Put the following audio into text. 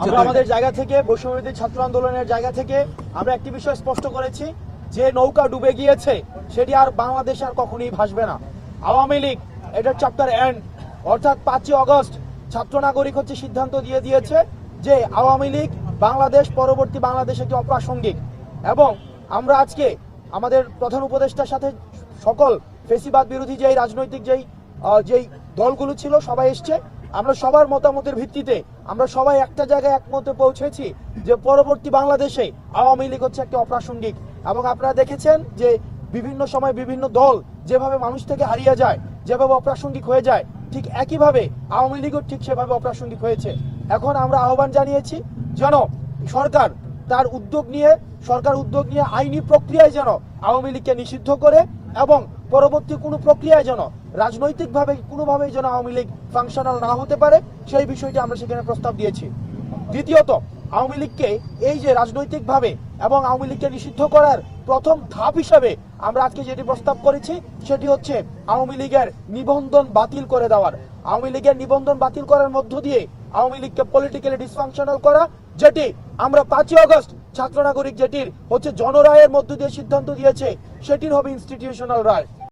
আমরা আমাদের জায়গা থেকে বৈষম্যবিরোধী ছাত্র আন্দোলনের জায়গা থেকে আমরা একটি বিষয় স্পষ্ট করেছি যে নৌকা ডুবে গিয়েছে সেটি আর বাংলাদেশ আর কখনোই ভাসবে না। আওয়ামী লীগ এটার চ্যাপ্টার এন্ড, অর্থাৎ 5 আগস্ট ছাত্র নাগরিক হচ্ছে সিদ্ধান্ত দিয়ে দিয়েছে যে আওয়ামী লীগ বাংলাদেশ পরবর্তী বাংলাদেশ একটি অপ্রাসঙ্গিক। এবং আমরা আজকে আমাদের প্রধান উপদেষ্টার সাথে সকল ফেসিবাদ বিরোধী যেই রাজনৈতিক যেই দলগুলো ছিল সবাই এসছে। আমরা সবার মতামতের ভিত্তিতে আমরা সবাই একটা জায়গায় একমতে পৌঁছেছি যে পরবর্তী বাংলাদেশে আওয়ামী লীগ হচ্ছে একটা অপ্রাসঙ্গিক। এবং আপনারা দেখেছেন যে বিভিন্ন সময় বিভিন্ন দল যেভাবে মানুষ থেকে হারিয়ে যায়, যেভাবে অপ্রাসঙ্গিক হয়ে যায়, ঠিক একইভাবে আওয়ামী লীগও ঠিক সেভাবে অপ্রাসঙ্গিক হয়েছে। এখন আমরা আহ্বান জানিয়েছি যেন সরকার উদ্যোগ নিয়ে আইনি প্রক্রিয়ায় যেন আওয়ামী লীগকে নিষিদ্ধ করে এবং পরবর্তী কোনো প্রক্রিয়ায় যেন রাজনৈতিকভাবে কোনোভাবেই যেন আওয়ামী লীগ ফাংশনাল না হতে পারে সেই বিষয়টি আমরা সেখানে প্রস্তাব দিয়েছি। দ্বিতীয়ত, আওয়ামী লীগকে এই যে রাজনৈতিকভাবে এবং আওয়ামী লীগকে নিষিদ্ধ করার প্রথম ধাপ হিসাবে আমরা আজকে যেটি প্রস্তাব করেছি সেটি হচ্ছে আওয়ামী লীগের নিবন্ধন বাতিল করে দেওয়ার। আওয়ামী লীগের নিবন্ধন বাতিল করার মধ্য দিয়ে আওয়ামী লীগকে পলিটিক্যালি ডিসফাংশনাল করা, যেটি আমরা 5 আগস্ট ছাত্র নাগরিক যেটির হচ্ছে জনরায়ের মধ্য দিয়ে সিদ্ধান্ত দিয়েছে সেটির হবে ইনস্টিটিউশনাল রায়।